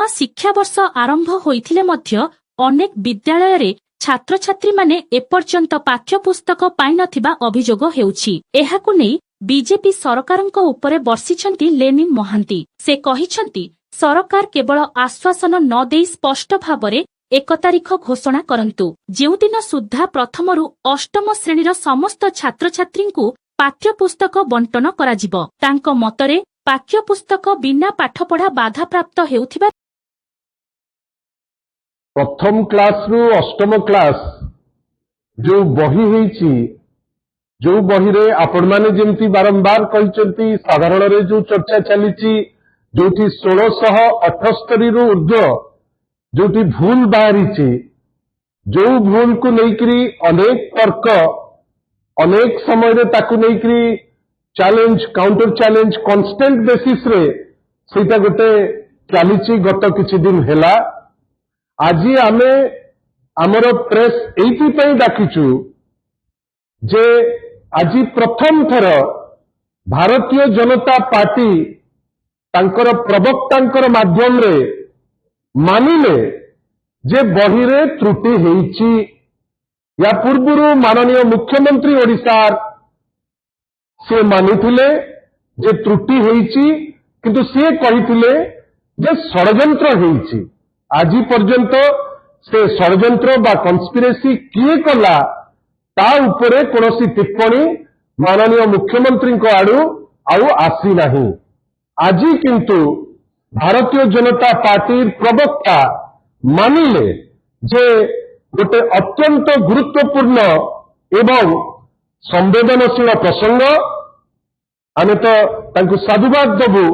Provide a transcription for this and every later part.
नुआ शिक्षावर्ष आरंभ होइथिले मध्य अनेक विद्यालय रे छात्र छात्री माने एपर्यंत पाठ्यपुस्तक पाइ नथिबा अभियोग हेउछि। एहाकु नै बीजेपी सरकारक उपरे बर्षिछंती लेनिन महांती। से कहिछंती सरकार केवल आश्वासन न देई स्पष्ट भावरे 1 तारिख घोषणा करंतु, जेउ दिन सुद्धा प्रथमरु अष्टम श्रेणीर समस्त छात्र छात्रींकु पाठ्यपुस्तक बंटन कराजिब। तांको मतरे पाठ्यपुस्तक बिना पाठपढ़ा बाधाप्राप्त हेउथिबा प्रथम क्लास रु अष्टम क्लास जो बही होईची, जो बही रे आपण माने जेमती बारंबार कहिचंती साधारण रे जो चर्चा चलीची, जोठी 1678 रु ऊर्ध्व जोठी भूल बाहरीची, जो भूल को लेकरी अनेक तर्क अनेक समय रे ताकू लेकरी challenge counter challenge constant basis रे सेटा गोटे चलीची गत किछि दिन हेला। आज आमे आमर प्रेस एइथि डाकिचु जे आज प्रथम थर भारतीय जनता पार्टी तांकर प्रवक्तांकर माध्यम रे मानिले जे बही रे त्रुटि हेइची। या पूर्वरु माननीय मुख्यमंत्री ओडिशार से मानिथिले जे त्रुटि हेइची, किंतु से कहिथिले जे षडयंत्र हेइची। आज पर्यंत से षडयंत्र बा कन्स्पिरेसी किए कला ता उपरे कोनोसी टिप्पणी माननीय मुख्यमंत्री को आडू आउ आसी नहीं। आज किंतु भारतीय जनता पार्टी प्रवक्ता मानिले जे गोटे अत्यंत गुरुत्वपूर्ण एवं संवेदनशील प्रसंग आमे तो तांकु साधुवाद देबु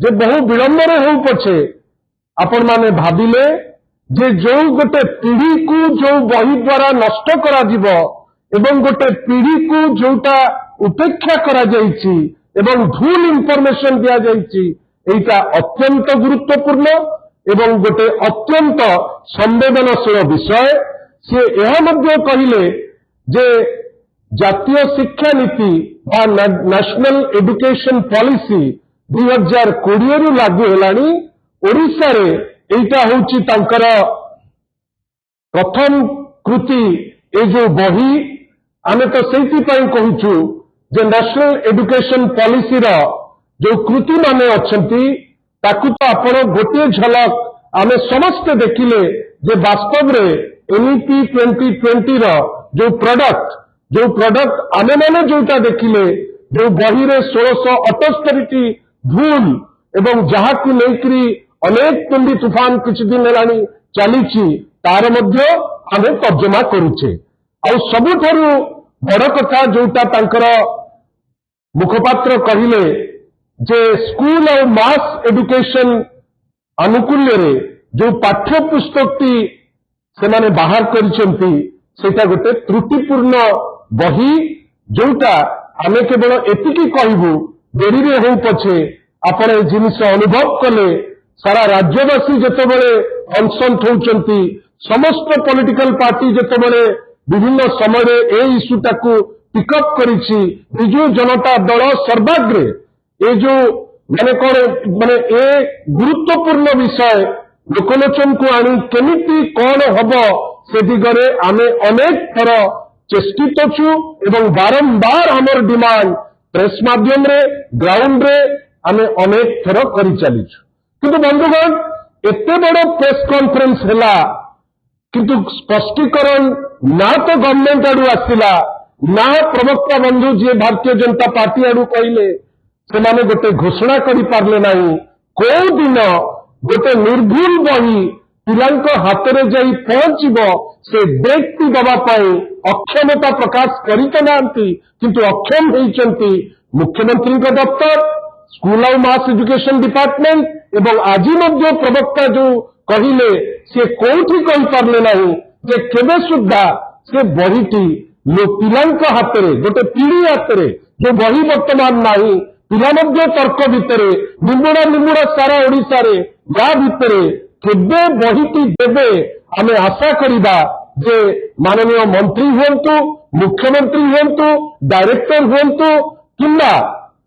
जे बहु विलंबर हो पछे आपण माने भाबिले जे जो गोटे पीढ़ी को जो बही द्वारा नष्ट करा जिवो एवं गोटे पीढ़ी को जोटा उपेक्षा करा जाइछि एवं भूल इंफॉर्मेशन दिया जाइछि, एटा अत्यंत गुरुत्वपूर्ण एवं गोटे अत्यंत संवेदनशील विषय। से यह मध्य कहिले जे जातीय शिक्षा नीति बा नेशनल एजुकेशन पॉलिसी 2020 रु लागू हेलानी। ओडिशा रे एटा होउची तांकर प्रथम कृति ए जो बही आमे तो सेति पई कहूछु जे नेशनल एजुकेशन पॉलिसी रो जो कृति माने अछंती ताकु तो आपण गोटे झलक आमे समस्त देखिले जे वास्तव रे एनईपी 2020 रो जो प्रोडक्ट आमे माने जोटा देखिले जो बही रे 1678 भूल एवं जहा को लेकरी अनेक तुंडी तूफान किछि दिन हेलानी चलीछि तार मध्य आमे तर्जमा करूछे। आ सबुठारु बड़ कथा जोटा तांकर मुखपात्र कहिले जे स्कूल और मास एजुकेशन अनुकूल्य रे जो पाठ्य पुस्तकटी से माने बाहर करिसेंती सेटा गोटे त्रुटिपूर्ण बही, जोटा आमे केवल एतिकी कहबू देरी रे हो पछे आपण ए जिनिस अनुभव कले सारा राज्यवासी जेतेबेले अनसंत होउचंती, समस्त पॉलिटिकल पार्टी जेतेबेले विभिन्न समय रे ए इश्यूटा को पिकअप करिछि, बिजू जनता दल सर्वाग्रे ए जो माने कोन माने ए गुरुत्वपूर्ण विषय लोकलोचन को आनी केमिति कोन हबो से दिगरे आमे अनेक थर चेष्टित छु एवं बारंबार हमर डिमांड प्रेस माध्यम रे ग्राउंड रे आमे अनेक थर करि चलीछु। किंतु बंधुगण एते बड़ प्रेस कॉन्फ्रेंस हैला किंतु स्पष्टीकरण ना तो गवर्नमेंट आडू आसिला ना प्रवक्ता बंधु जी भारतीय जनता पार्टी आडू कहले से माने गोटे घोषणा करि पारले नाही। को दिन गोटे निर्भूल बही पिलांको हातरे जाई पहुंचीबो से डेटटी दबा पाई अक्षमता प्रकाश करि तो नांती, किंतु अक्षम होइचंती मुख्यमंत्री का दफ्तर, स्कूल और मास एजुकेशन डिपार्टमेंट एवं आज मध्य प्रवक्ता जो कहिले से कोठी कहि पारले नाही जे केबे सुद्धा से बहीटी पिलांको हातरे गोटे पीढ़ी हातरे जो बही वर्तमान नाही, पिला मध्य तर्क भितरे निमुड़ा सारा ओडिशा रे या भितरे केबे बहीटी देबे आमे आशा करिबा जे माननीय मंत्री हुंतु, मुख्यमंत्री हुंतु, डायरेक्टर हुंतु किंबा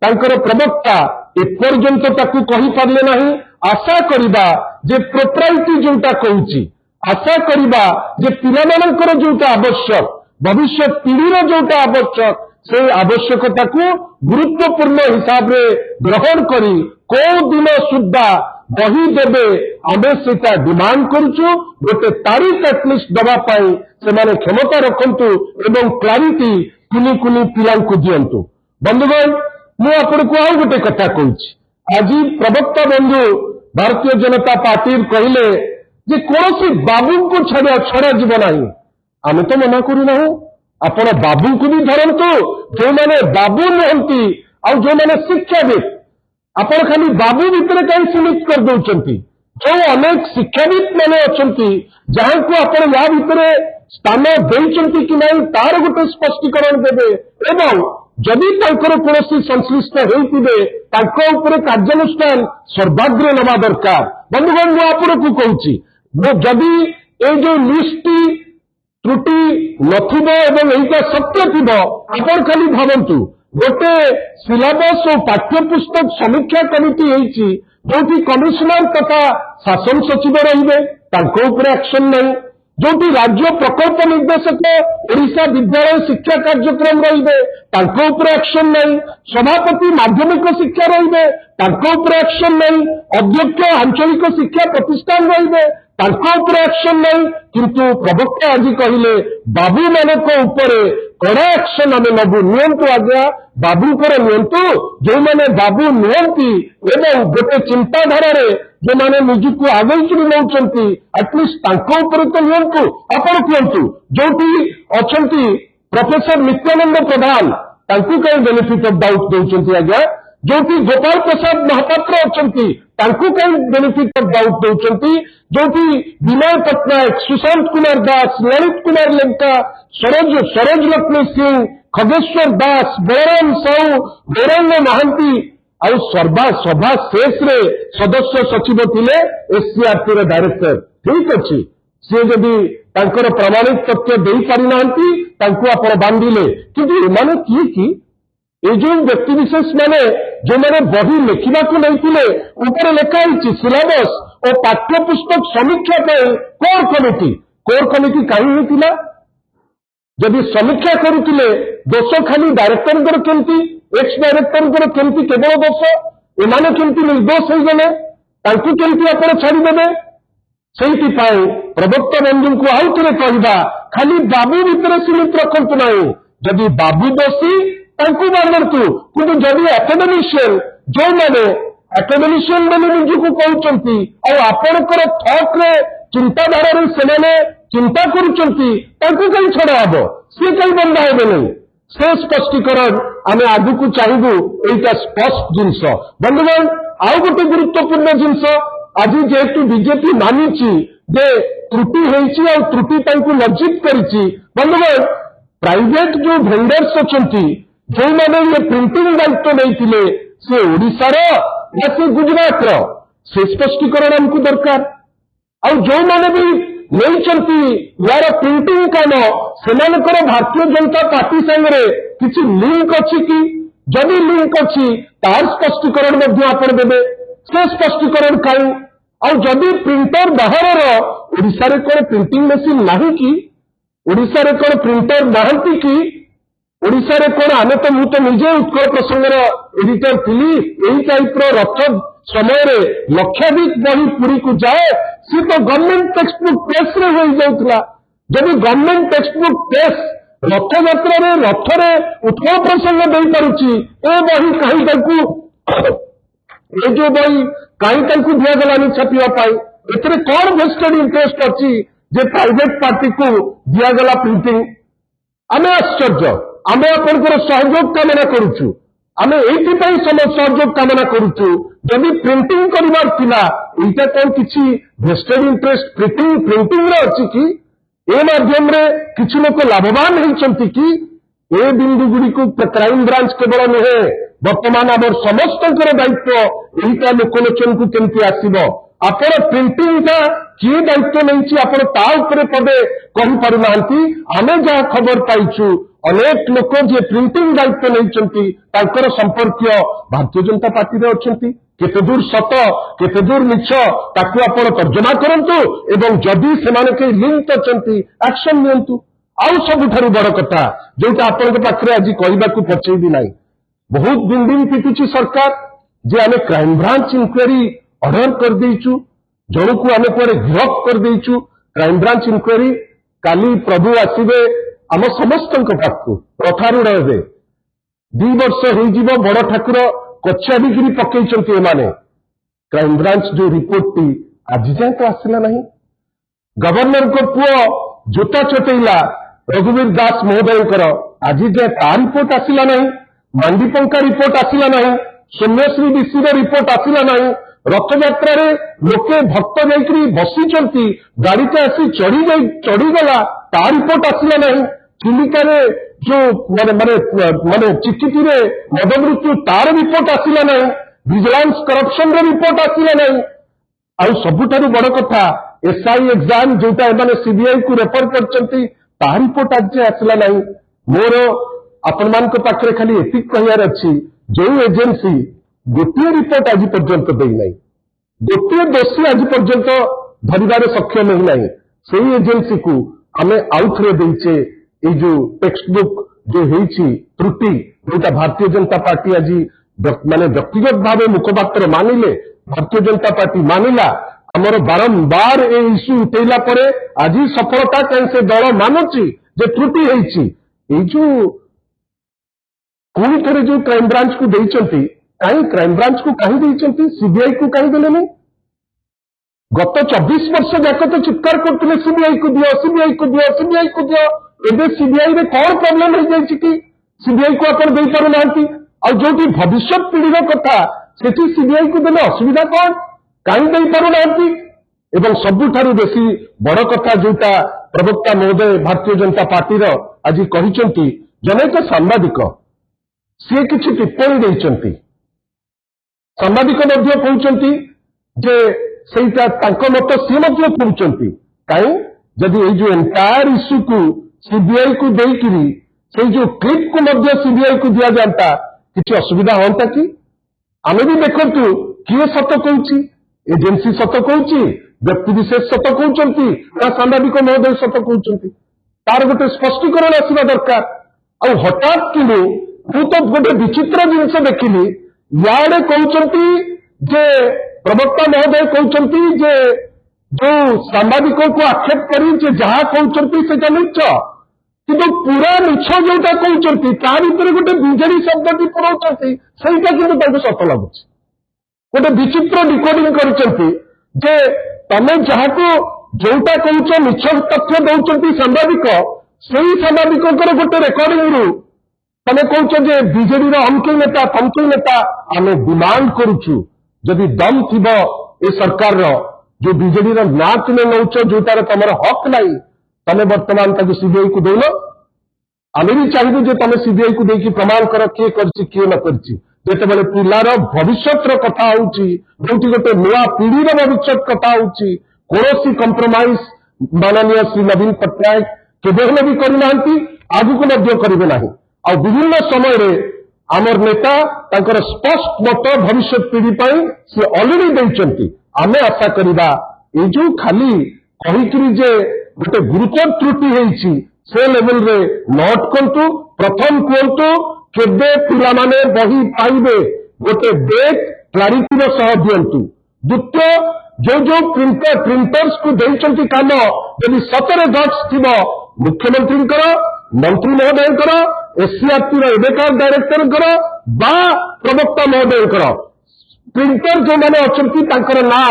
तांकर प्रवक्ता एपर्यंत ताकू कहि पारले नाही। आशा करिबा जे प्रोप्राइटी जोटा कहूची आशा करिबा जे पिलामानंकर जोटा आवश्यक भविष्य पीढ़ीर जोटा आवश्यक से आवश्यकता को गुरुत्वपूर्ण हिसाब रे ग्रहण करी को दिन सुद्धा बही देवे आमे सेटा डिमांड करूछु गोटे तारीख एटलिस्ट दबा पाई से माने क्षमता रखंतु एवं क्लारिटी कुनी कुनी पिलांकु दियंतु। बंधुगण मु आपनको आउ गोटे कथा कहूची आज प्रवक्ता बंधु भारतीय जनता पार्टी कहले जे कौन बाबू को छड़ा जीव ना आम तो मना करूना आपण बाबू को भी धरतु जो मैंने बाबू नुहति आउ जो मैंने शिक्षाविद आपण खाली बाबू भितर कहीं सीमित कर दौरान जो अनेक शिक्षाविद मैंने अच्छा जहां को आपण या भितर स्थान देते कि नहीं तार गोटे स्पष्टीकरण देवे एवं जदि तांकर कौन संश्लिष्ट होते कार्यानुष्ठान सर्वाग्रे नवा दरकार। बंधुगण मु आपको कहूँ जदि ये जो लिस्ट त्रुटि नथिबो एवं एटा सत्य थिबो आपण खाली भावंतु गोटे सिलेबस और पाठ्यपुस्तक समीक्षा कमिटी होईची जोटी कमिशनर तथा शासन सचिव रहिबे तांको ऊपर एक्शन नहीं जोटी राज्य प्रकल्प निर्देशक ओडिशा विद्यालय शिक्षा कार्यक्रम रहिबे तांको ऊपर एक्शन नहीं सभापति माध्यमिक शिक्षा रहिबे तांको ऊपर एक्शन नहीं अध्यक्ष आंचलिक शिक्षा प्रतिष्ठान रहिबे तांको ऊपर एक्शन नहीं किंतु प्रवक्ता आज कहले बाबू मानक ऊपर कड़ा एक्शन आम नबू नियंतु आज्ञा बाबूकर नियंतु जो मैंने बाबू नुहति एवं गोटे चिंताधारा जो मैंने निजुक आगे नौकरी एटलिस्ट तांको ऊपर तो नियंतु आपण कहतु जोटी अच्छा प्रोफेसर नित्यानंद प्रधान तांको कहीं बेनिफिट ऑफ डाउट दौरान आज्ञा जोटी गोपाल प्रसाद महापात्र अच्छा तांको कहीं बेनिफिट ऑफ डाउट दौरान जोटी विनय पट्टनायक सुशांत कुमार दास ललित कुमार लेंका सरोज लक्ष्मी सिंह खगेश्वर दास बलराम साहू गौरांग महांती आउ सभा शेष रे सदस्य सचिव थिले एससीआरटी रे डायरेक्टर ठीक अच्छी सी जदि तांकर प्रमाणित तथ्य दे पारि नांती तांको आपण बांधिले किंतु एमाने की ये जो व्यक्ति विशेष माने जो मैंने बही लिखा नहीं ऊपर लिखाई सिलेबस और पाठ्यपुस्तक समीक्षा कोर कमिटी कहीं होता जदि समीक्षा करुले दोष खाली डायरेक्टर केमती एक्स डायरेक्टर केमती केवल दोष एमाने केमती निर्दोष होगले केमती आप छाड़देवे से प्रवक्ता बंधु को आउ थे कहवा खाली बाबू भीतर सीमित रखु ना जदि बाबू दोषी तांको मानतु किंतु जदि एकेडमिशियन जो मैंने एकेडमिशियन मैंने निजुक कहते आपणकर थॉट रे चिंताधारा से चिंता कहीं छड़ा हम सी कहीं बंधा हे नहीं से स्पष्टीकरण आम आगु चाहबू यहीटा स्पष्ट जिनस। बंधुगण आउ गोटे गुरुत्वपूर्ण जिनस आज जेहेतु बीजेपी मानी जे त्रुटि होती आ त्रुटि लज्जित करिछि बंधुगण प्राइवेट जो भेंडर्स अच्छा जो मैंने ये प्रिंटिंग दायित्व नहीं से ओडिशार या से गुजरात से स्पष्टीकरण हमको दरकार और जो मैंने भी नहीं यार प्रिंटिंग काम से भारतीय जनता पार्टी संगे किसी लिंक अच्छी कि जदि लिंक अच्छी तार स्पष्टीकरण आप देवे से स्पष्टीकरण कहीं और जदि प्रिंटर बाहर ओडिशा रे कौन प्रिंटिंग मशीन नहीं कि ओडिशा रे कौन प्रिंटर नहांती कि ओडिशा रे कौन आमे तो मुझे निजे उत्कल प्रसंगर एडिटर थी यही टाइप रथ समय लक्षाधिक बही पुरी को जाए सी तो गवर्नमेंट टेक्सटबुक प्रेस रे हो जाउतला जब गवर्नमेंट टेक्सटबुक प्रेस रथ यात्रा रथरे उत्कल प्रसंग दे पारुची ए बही कहीं तांकू ये जो बही कहीं तांकू दियागलानी छापिया एथरे कौन वेस्टेड इंटरेस्ट अच्छी जे प्राइवेट पार्टी को दियागला प्रिंटिंग आमे आश्चर्य आमे आपनकर सहयोग कामना करूछु आमे एइथिपाई सहयोग कामना करूछु जदि प्रिंटिंग करिवार थिला एटा कोन किछि वेस्टेड इंटरेस्ट प्रिंटिंग रे अछि कि ए माध्यम रे किछि लोक लाभवान होइछंती कि ए बिंदु गुडी को क्राइम ब्रांच केवल नुहे वर्तमान आम समस्त दायित्व एहिटा लोकलोचन को केमती आसीबो आपण प्रिंटिंग का किए दायित्व नहीं आपण ता उपरे पदे कहि पारु नांती आमे जहा खबर पाइछु अनेक लोक जे प्रिंटिंग दायित्व नहीं तांकर संपर्कीय भारतीय जनता पार्टी रे अछंती केते दूर सत केते दूर मिछ ताकू आपण तर्जमा करंतु एवं जदि सेमाने के लिंक अछंती एक्शन नियंतु आउ सबुठारु बड़ कथा जोटा आपण पाखरे आज कहबाकू पछेबी नाही बहुत बिल्डिंग पिटुची सरकार जे आमे क्राइम ब्रांच इंक्वायरी ऑर्डर कर देइचु जनकू आमे कुआडे गिरफ कर देइचु क्राइम ब्रांच इंक्वायरी काली प्रभु आसीबे आम समस्तक पाखु प्रथारूढ़ हे 2 वर्ष हो बड़ ठाकुर कचाबिगिरी पकईचंती एमाने क्राइम ब्रांच जो रिपोर्ट टी आज जाए तो आसला नहीं गवर्नर को पुओ जोता चटेला रघुवीर दास महोदय आज जाए ता रिपोर्ट आसला नहीं मांडीपंका रिपोर्ट आसला नहीं सौम्यश्री विशी रिपोर्ट आसला नहीं रथयात्रा लोके भक्त जाकरी बसी गाड़ीटा आसी चढ़ीगला ता रिपोर्ट आसला नहीं चिलिकार जो माने माने माने चिकिटी मद मृत्यु तार रिपोर्ट आसला नहीं विजिलेंस करप्शन रिपोर्ट आसला नहीं आउ सबुठारु बड़ कथा एसआई एग्जाम जोटा एमाने सीबीआई को रेफर करचंती ता रिपोर्ट आज आसला नहीं मोर आपण मानक पाखरे खाली एतिक कहियार अछि जो एजेंसी गोटे रिपोर्ट आज पर्यंत देई नहीं गोटे दोषी आज पर्यंत धरिबार सक्षम ही नहीं सेही एजेंसी को आमे आउथरे देइचे ये जो टेक्स्ट बुक जो होईची त्रुटि जोटा भारतीय जनता पार्टी आज माने व्यक्तिगत भाव मुखपात्र मानिले भारतीय जनता पार्टी मानिला आमर बारंबार ए इश्यू उठेला परे आज सफलता कहीं से दल मानुची जे त्रुटि होईची ए जो पुणी थे जो क्राइम ब्रांच को देइचंती कहीं क्राइम ब्रांच को कहीं देइचंती सीबीआई को कहीं देलेनी गत 24 वर्ष जाक तो चित्कार करते सीबीआई को दियो सीबीआई को दियो सीबीआई को दियो एबे सीबीआई में कौन प्रॉब्लम हो जाए कि सीबीआई को अपन दे पारु नांती और जोटी भविष्य पीढ़ी कथा सेठी सीबीआई को देले असुविधा कौन कहीं दे पारु नांती एवं सबुठारु बेसी बड़ कथा जोटा प्रवक्ता महोदय भारतीय जनता पार्टी रो आज कहिसंती जने एक सांबादिक सी किछि टिप्पणी देइचंती सांबादिक मध्य कहउचंती जे सेटा तांको मत सी मध्य कहउचंती काई जदि ए जो एंटायर इश्यू को सीबीआई को देकरी से जो क्लिप को मध्य सीबीआई को दिया जाता किसी असुविधा होता कि आम भी देखु किए सत कहूँ एजेंसी सत कहूँ व्यक्ति विशेष सत कहते ना सांबादिक महोदय सत कहते तार गोटे स्पष्टीकरण आसवा दरकार आ हठात कि मु तो गोटे विचित्र जिनस देखिली याडे कहते जे प्रवक्ता महोदय कहते जे जो सांबादिकों को आक्षेप करी जहाँ कहते से मिछ कि पूरा मिछ जोटा कहते ता भर गोटे विजेडी शब्द भी पुराउछंती सेटा किंतु सत लगुच गोटे विचित्र डिकोडिंग करछंती जे तमे जहाको जोटा कहूछ मिछ तथ्य दउछंती सांबादिक सेही सांबादिककर गोटे रेकर्डिंग रु तमे कहूछ जे विजेडी रो अमके नेता तमके नेता आमे डिमांड करूछु जदि दम थिबो ए सरकार रो जो विजेडी रो ना तुमे नौछ जोटार तमर हक नाही तमे वर्तमान ताकू सीबीआई को देलो आम भी चाहिए जे तमे सीबीआई को देकी प्रमाण कर किए करछि किए न करछि जेतेबेले पिलार भविष्यत रो कथा होउछि जोटी गोटे नया पीढ़ी रो भविष्यत कथा होउछि कोनोसी कंप्रोमाइज माननीय श्री नवीन पट्टनायक केबे हेले भी करिनांती आगु को मध्य करिवे नाही आ विभिन्न समय रे आमर नेता तांकर स्पष्ट मत भविष्य पीढ़ी पाई से ऑलरेडी देइचंती आमे आशा करिबा ए जो खाली कहिकरी जे गोटे गुरुतर त्रुटि होईछि से लेवल रे नोट करतु प्रथम कहतु केबे पिला माने बही पाइबे गोटे डेट क्लारिटी रो सह दियंतु द्वितीय जो प्रिंटर्स को देइचंती काम यदि सतरे गट्स थिबो मुख्यमंत्री मंत्री महोदय एससीआरटी रो एबेकार डायरेक्टर बा प्रवक्ता महोदय प्रिंटर जो मैंने अच्छा ना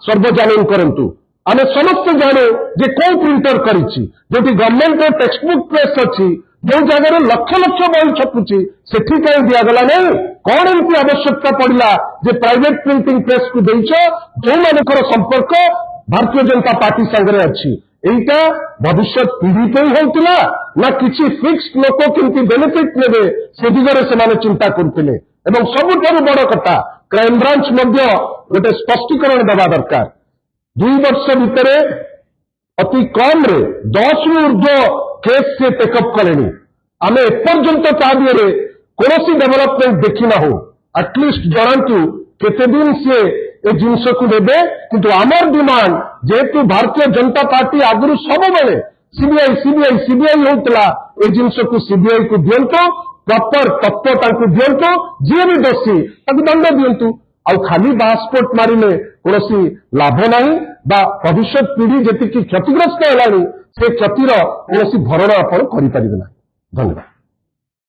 सर्वजनीन करंतु आम समस्त जाणु जे कौ प्रिंटर करिछि जोटी गवर्नमेंट टेक्स्ट बुक प्रेस अच्छी जो जगह लक्ष लक्ष बही छपुची सेठी कहीं दिगला नहीं कौन एमती आवश्यकता पड़ा जे प्राइवेट प्रिंटिंग प्रेस को देइछ जो मानकर संपर्क भारतीय जनता पार्टी संगे अच्छी एटा भविष्य पीढ़ी पे होता ना किसी फिक्स्ड लोक केमती बेनिफिट नेबे से दिगरे से चिंता करते एवं सबुठारु बड़ कथा क्राइम ब्रांच मध्य गोटे स्पष्टीकरण देवा दरकार 2 वर्ष भितर अति कम रे 10 रु ऊर्ध्व केस से टेकअप कले आमे एपर्यंत ता दिए कौन डेवलपमेंट देखिना हो एटलिस्ट जनातु केते दिन सी ए जिनस को देवे किंतु आमर डिमांड जेहेतु भारतीय जनता पार्टी आगु सब बेले सीबीआई होता ए जिनस को सीबीआई को दिंतु प्रॉपर तत्व दिंतु जी भी दोषी दंड दिंतु आउ खाली पासपोर्ट मारिले कौन लाभ नहीं भविष्य पीढ़ी जी क्षतिग्रस्त है से क्षतिर कौन भरण आप करें। धन्यवाद।